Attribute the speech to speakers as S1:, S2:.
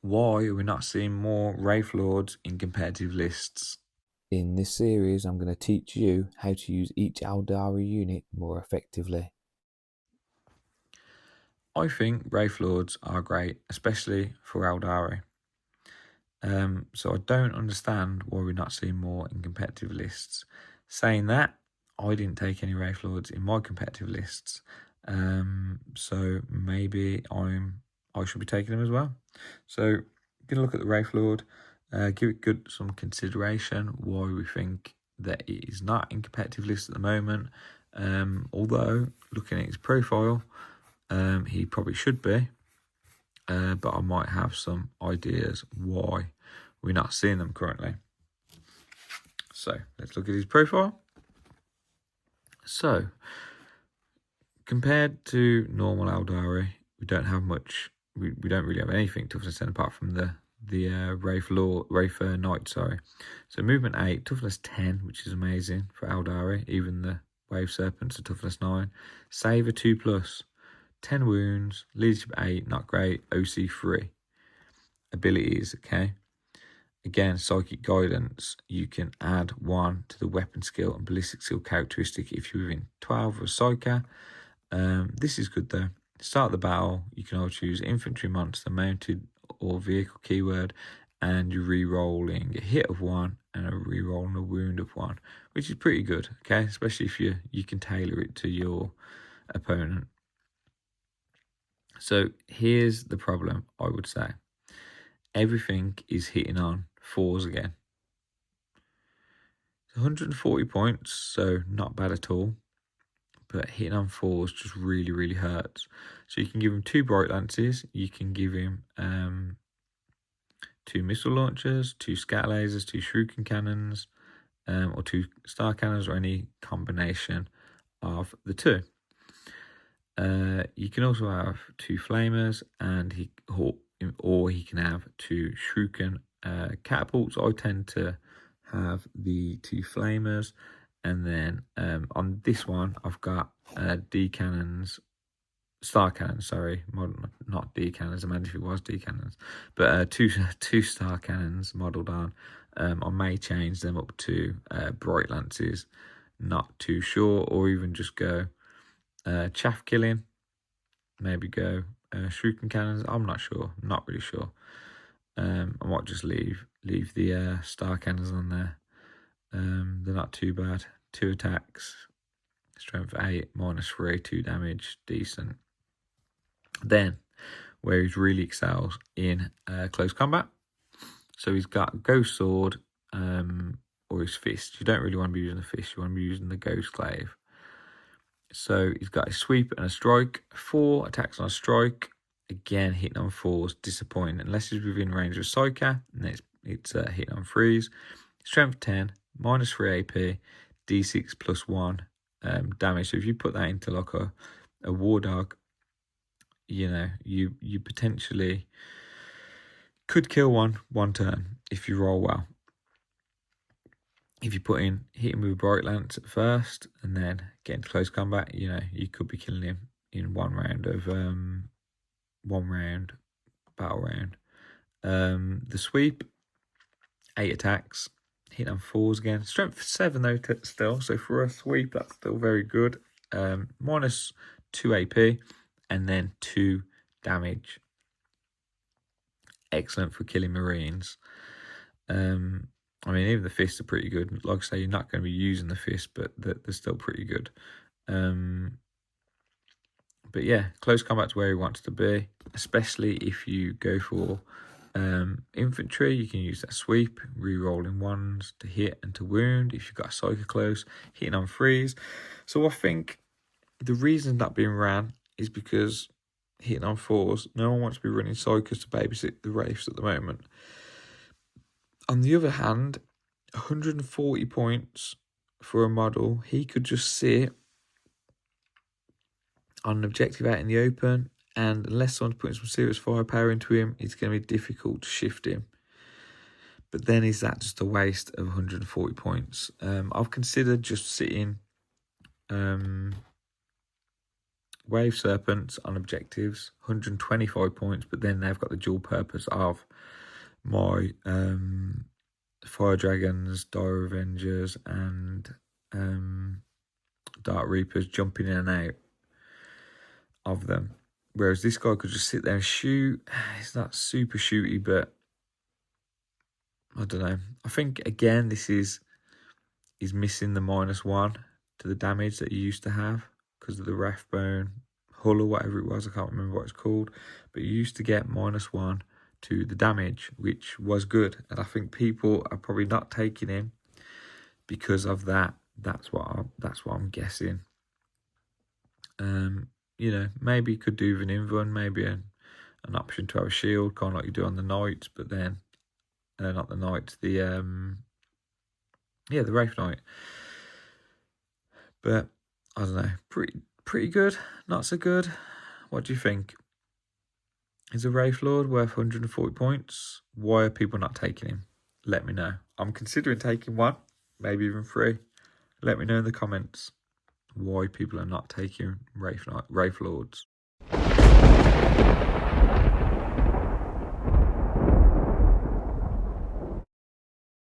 S1: Why are we not seeing more Wraithlords in competitive lists?
S2: In this series, I'm going to teach you how to use each Aeldari unit more effectively.
S1: I think Wraithlords are great, especially for Aeldari. So I don't understand why we're not seeing more in competitive lists. Saying that, I didn't take any Wraithlords in my competitive lists, so maybe I should be taking them as well. So gonna look at the Wraithlord, give it some consideration why we think that it is not in competitive lists at the moment. Although looking at his profile, he probably should be. But I might have some ideas why we're not seeing them currently. So let's look at his profile. So compared to normal Aeldari, we don't have much. We don't really have anything toughness 10 apart from the Wraith Knight. Sorry. So movement 8, toughness 10, which is amazing for Aeldari. Even the Wave Serpents are toughness 9. Saver 2+. 10 wounds, leadership 8, not great, OC 3. Abilities, okay. Again, psychic guidance, you can add 1 to the weapon skill and ballistic skill characteristic if you're within 12 of a psyker. This is good though. Start the battle, you can either choose infantry, monster, mounted, or vehicle keyword, and you're re-rolling a hit of 1 and a re-rolling a wound of 1, which is pretty good, okay, especially if you can tailor it to your opponent. So here's the problem, I would say. Everything is hitting on 4s again. 140 points, so not bad at all. But hitting on 4s just really, really hurts. So you can give him 2 bright lances. You can give him 2 missile launchers, 2 scatter lasers, 2 shuriken cannons, or 2 star cannons, or any combination of the 2. You can also have 2 flamers, and he can have 2 shuriken catapults. I tend to have the 2 flamers, and then on this one I've got D cannons, star cannons. Sorry, not D cannons. Imagine if it was D cannons, but two star cannons modelled on. I may change them up to bright lances. Not too sure, or even just go chaff killing. Maybe go shuriken cannons. I'm not sure. I'm not really sure. I might just leave the star cannons on there. They're not too bad. 2 attacks, strength 8, -3, 2 damage, decent. Then, where he really excels in close combat. So he's got Ghost Sword or his fist. You don't really want to be using the fist, you want to be using the Ghost Glaive. So he's got a sweep and a strike, 4 attacks on a strike. Again, hitting on 4s, disappointing. Unless he's within range of Psyker, and it's hitting on 3s. Strength 10, -3 AP, D6 +1 damage. So if you put that into like a war dog, you know, you potentially could kill one turn if you roll well. If you hit him with a bright lance at first and then get into close combat, you know, you could be killing him in one round battle round. The sweep, 8 attacks, hit on 4s again. Strength 7 though still, so for a sweep that's still very good. -2 AP and then 2 damage. Excellent for killing Marines. I mean, even the fists are pretty good. Like I say, you're not going to be using the fist, but they're still pretty good. But yeah, close combat's where he wants to be, especially if you go for infantry. You can use that sweep, re-rolling 1s to hit and to wound. If you've got a psyker close, hitting on 3s. So I think the reason that being ran is because hitting on 4s, no one wants to be running psykers to babysit the Wraiths at the moment. On the other hand, 140 points for a model, he could just sit on an objective out in the open, and unless someone's putting some serious firepower into him, it's going to be difficult to shift him. But then is that just a waste of 140 points? I've considered just sitting Wave Serpents on objectives, 125 points, but then they've got the dual purpose of my Fire Dragons, Dire Avengers, and Dark Reapers jumping in and out of them. Whereas this guy could just sit there and shoot. It's not super shooty, but I don't know. I think, again, he's missing the -1 to the damage that he used to have because of the Rathbone hull or whatever it was. I can't remember what it's called. But you used to get -1 to the damage, which was good. And I think people are probably not taking him because of that. That's what I'm guessing. You know, maybe you could do with an invuln, maybe an option to have a shield, kind of like you do on the Knights, but then not the Knights, the Wraith Knight. But I don't know, pretty good, not so good. What do you think? Is a Wraithlord worth 140 points? Why are people not taking him? Let me know. I'm considering taking one, maybe even 3. Let me know in the comments why people are not taking Wraithlords.